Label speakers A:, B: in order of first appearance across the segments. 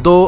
A: 2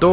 A: 2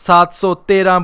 A: 713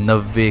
A: 90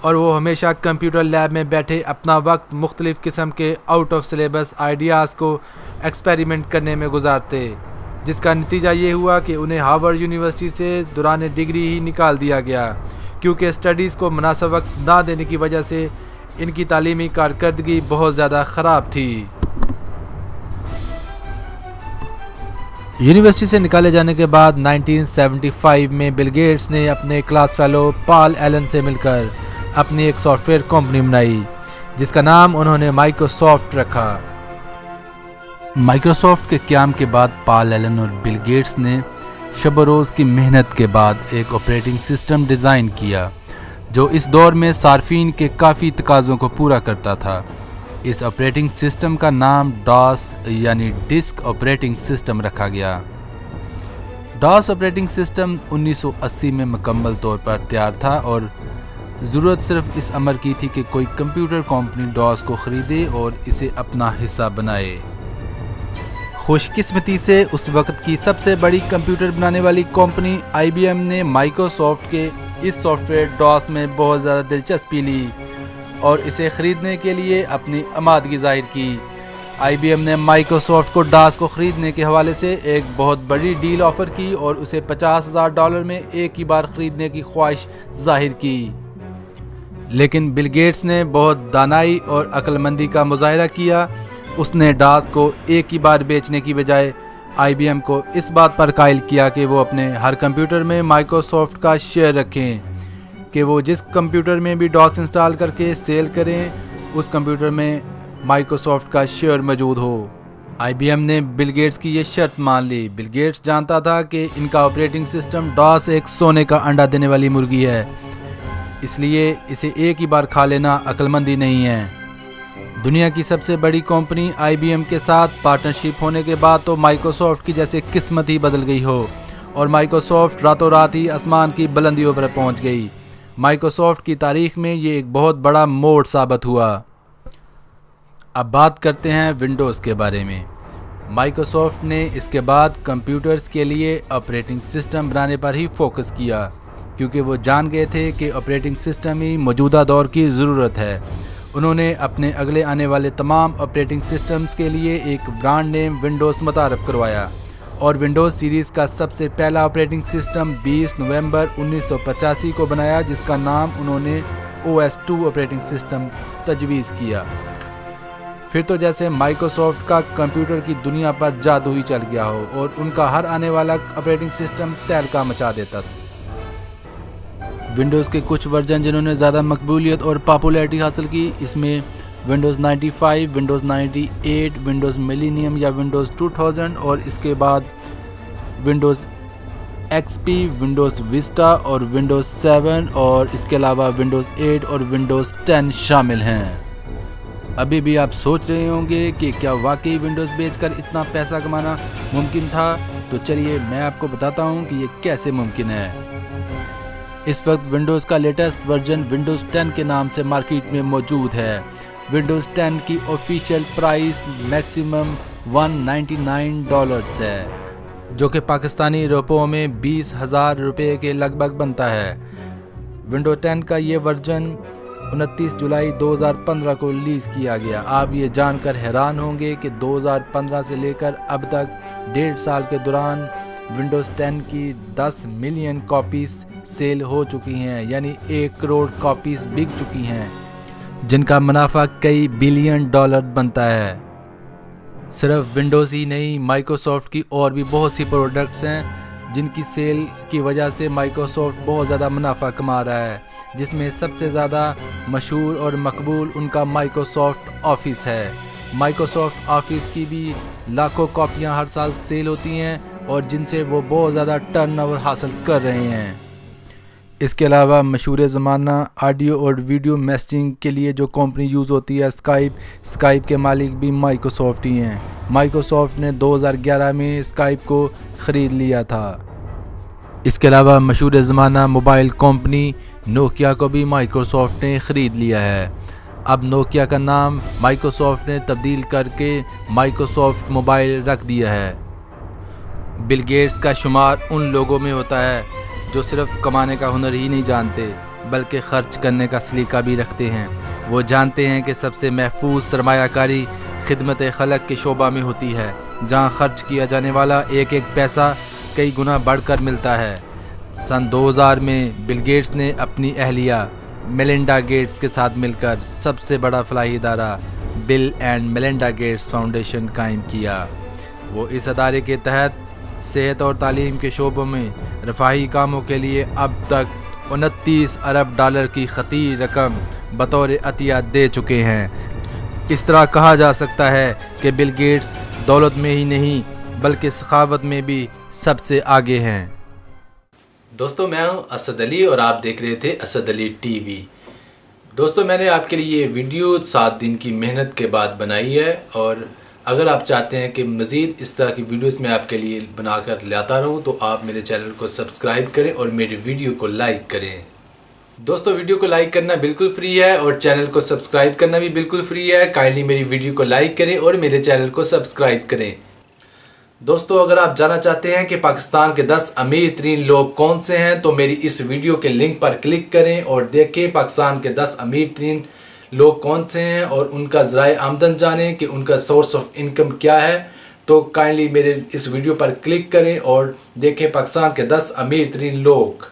A: اور وہ ہمیشہ کمپیوٹر لیب میں بیٹھے اپنا وقت مختلف قسم کے آؤٹ آف سلیبس آئیڈیاز کو ایکسپیریمنٹ کرنے میں گزارتے، جس کا نتیجہ یہ ہوا کہ انہیں ہارورڈ یونیورسٹی سے دوران ڈگری ہی نکال دیا گیا، کیونکہ اسٹڈیز کو مناسب وقت نہ دینے کی وجہ سے ان کی تعلیمی کارکردگی بہت زیادہ خراب تھی۔ یونیورسٹی سے نکالے جانے کے بعد 1975 میں بل گیٹس نے اپنے کلاس فیلو پال ایلن سے مل کر اپنی ایک سافٹ ویئر کمپنی بنائی، جس کا نام انہوں نے مائیکروسافٹ رکھا۔ مائیکروسافٹ کے قیام کے بعد پال ایلن اور بل گیٹس نے شب و روز کی محنت کے بعد ایک آپریٹنگ سسٹم ڈیزائن کیا جو اس دور میں صارفین کے کافی تقاضوں کو پورا کرتا تھا۔ اس آپریٹنگ سسٹم کا نام ڈاس یعنی ڈسک آپریٹنگ سسٹم رکھا گیا۔ ڈاس آپریٹنگ سسٹم 1980 میں مکمل طور پر تیار تھا اور ضرورت صرف اس امر کی تھی کہ کوئی کمپیوٹر کمپنی ڈاس کو خریدے اور اسے اپنا حصہ بنائے۔ خوش قسمتی سے اس وقت کی سب سے بڑی کمپیوٹر بنانے والی کمپنی آئی بی ایم نے مائیکروسافٹ کے اس سافٹ ویئر ڈاس میں بہت زیادہ دلچسپی لی اور اسے خریدنے کے لیے اپنی آمادگی ظاہر کی۔ آئی بی ایم نے مائیکروسافٹ کو ڈاس کو خریدنے کے حوالے سے ایک بہت بڑی ڈیل آفر کی اور اسے $50,000 میں ایک ہی بار خریدنے کی خواہش ظاہر کی، لیکن بل گیٹس نے بہت دانائی اور عقل مندی کا مظاہرہ کیا۔ اس نے ڈاس کو ایک ہی بار بیچنے کی بجائے آئی بی ایم کو اس بات پر قائل کیا کہ وہ اپنے ہر کمپیوٹر میں مائیکروسافٹ کا شیئر رکھیں، کہ وہ جس کمپیوٹر میں بھی ڈاس انسٹال کر کے سیل کریں اس کمپیوٹر میں مائیکروسافٹ کا شیئر موجود ہو۔ آئی بی ایم نے بل گیٹس کی یہ شرط مان لی۔ بل گیٹس جانتا تھا کہ ان کا آپریٹنگ سسٹم ڈاس ایک سونے کا انڈا دینے والی مرغی ہے، اس لیے اسے ایک ہی بار کھا لینا عقل مندی نہیں ہے۔ دنیا کی سب سے بڑی کمپنی آئی بی ایم کے ساتھ پارٹنرشپ ہونے کے بعد تو مائیکروسافٹ کی جیسے قسمت ہی بدل گئی ہو اور مائیکروسافٹ راتوں رات ہی آسمان کی بلندیوں پر پہنچ گئی۔ مائیکروسافٹ کی تاریخ میں یہ ایک بہت بڑا موڑ ثابت ہوا۔ اب بات کرتے ہیں ونڈوز کے بارے میں۔ مائیکروسافٹ نے اس کے بعد کمپیوٹرز کے لیے آپریٹنگ سسٹم بنانے پر ہی فوکس کیا، کیونکہ وہ جان گئے تھے کہ آپریٹنگ سسٹم ہی موجودہ دور کی ضرورت ہے۔ انہوں نے اپنے اگلے آنے والے تمام آپریٹنگ سسٹمز کے لیے ایک برانڈ نیم ونڈوز متعارف کروایا اور ونڈوز سیریز کا سب سے پہلا آپریٹنگ سسٹم 20 نومبر 1985 کو بنایا، جس کا نام انہوں نے OS2 آپریٹنگ سسٹم تجویز کیا۔ پھر تو جیسے مائیکروسافٹ کا کمپیوٹر کی دنیا پر جادو ہی چل گیا ہو اور ان کا ہر آنے والا آپریٹنگ سسٹم تہلکہ مچا دیتا تھا۔ ونڈوز کے کچھ ورژن جنہوں نے زیادہ مقبولیت اور پاپولیرٹی حاصل کی، اس میں ونڈوز 95، ونڈوز 98، ونڈوز ملینیم یا ونڈوز 2000 اور اس کے بعد ونڈوز XP، ونڈوز وسٹا اور ونڈوز 7 اور اس کے علاوہ ونڈوز 8 اور ونڈوز 10 شامل ہیں۔ ابھی بھی آپ سوچ رہے ہوں گے کہ کیا واقعی ونڈوز بیچ کر اتنا پیسہ کمانا ممکن تھا؟ تو چلیے میں آپ کو بتاتا ہوں کہ یہ کیسے ممکن ہے۔ اس وقت ونڈوز کا لیٹسٹ ورژن ونڈوز 10 کے نام سے مارکیٹ میں موجود ہے۔ ونڈوز 10 کی آفیشیل پرائس میکسیمم $199 ہے، جو کہ پاکستانی روپوں میں 20,000 روپے کے لگ بھگ بنتا ہے۔ ونڈوز 10 کا یہ ورژن 29 جولائی 2015 کو ریلیز کیا گیا۔ آپ یہ جان کر حیران ہوں گے کہ 2015 سے لے کر اب تک 1.5 سال کے دوران ونڈوز 10 کی 10 ملین کاپیز سیل ہو چکی ہیں، یعنی 1 کروڑ کاپیز بک چکی ہیں، جن کا منافع کئی بلین ڈالر بنتا ہے۔ صرف ونڈوز ہی نہیں، مائیکروسافٹ کی اور بھی بہت سی پروڈکٹس ہیں جن کی سیل کی وجہ سے مائیکروسافٹ بہت زیادہ منافع کما رہا ہے، جس میں سب سے زیادہ مشہور اور مقبول ان کا مائیکروسافٹ آفس ہے۔ مائیکروسافٹ آفس کی بھی لاکھوں کاپیاں ہر سال سیل ہوتی ہیں اور جن سے وہ بہت زیادہ ٹرن اوور حاصل کر رہے ہیں۔ اس کے علاوہ مشہور زمانہ آڈیو اور ویڈیو میسیجنگ کے لیے جو کمپنی یوز ہوتی ہے اسکائپ کے مالک بھی مائیکروسافٹ ہی ہیں۔ مائیکروسافٹ نے 2011 میں اسکائپ کو خرید لیا تھا۔ اس کے علاوہ مشہور زمانہ موبائل کمپنی نوکیا کو بھی مائیکروسافٹ نے خرید لیا ہے۔ اب نوکیا کا نام مائیکروسافٹ نے تبدیل کر کے مائیکروسافٹ موبائل رکھ دیا ہے۔ بل گیٹس کا شمار ان لوگوں میں ہوتا ہے جو صرف کمانے کا ہنر ہی نہیں جانتے، بلکہ خرچ کرنے کا سلیقہ بھی رکھتے ہیں۔ وہ جانتے ہیں کہ سب سے محفوظ سرمایہ کاری خدمت خلق کے شعبہ میں ہوتی ہے، جہاں خرچ کیا جانے والا ایک ایک پیسہ کئی گنا بڑھ کر ملتا ہے۔ سن 2000 میں بل گیٹس نے اپنی اہلیہ میلنڈا گیٹس کے ساتھ مل کر سب سے بڑا فلاحی ادارہ بل اینڈ میلنڈا گیٹس فاؤنڈیشن قائم کیا۔ وہ اس ادارے کے تحت صحت اور تعلیم کے شعبوں میں رفاہی کاموں کے لیے اب تک 29 ارب ڈالر کی خطیر رقم بطور عطیہ دے چکے ہیں۔ اس طرح کہا جا سکتا ہے کہ بل گیٹس دولت میں ہی نہیں بلکہ سخاوت میں بھی سب سے آگے ہیں۔ دوستو، میں ہوں اسد علی اور آپ دیکھ رہے تھے اسد علی ٹی وی۔ دوستو، میں نے آپ کے لیے یہ ویڈیو 7 دن کی محنت کے بعد بنائی ہے، اور اگر آپ چاہتے ہیں کہ مزید اس طرح کی ویڈیوز میں آپ کے لیے بنا کر لاتا رہوں تو آپ میرے چینل کو سبسکرائب کریں اور میری ویڈیو کو لائک کریں۔ دوستو، ویڈیو کو لائک کرنا بالکل فری ہے اور چینل کو سبسکرائب کرنا بھی بالکل فری ہے۔ کائنڈلی میری ویڈیو کو لائک کریں اور میرے چینل کو سبسکرائب کریں۔ دوستو، اگر آپ جاننا چاہتے ہیں کہ پاکستان کے 10 امیر ترین لوگ کون سے ہیں تو میری اس ویڈیو کے لنک پر کلک کریں اور دیکھیں پاکستان کے 10 امیر ترین لوگ کون سے ہیں اور ان کا ذرائع آمدن جانیں کہ ان کا سورس آف انکم کیا ہے۔ تو کائنڈلی میرے اس ویڈیو پر کلک کریں اور دیکھیں پاکستان کے 10 امیر ترین لوگ۔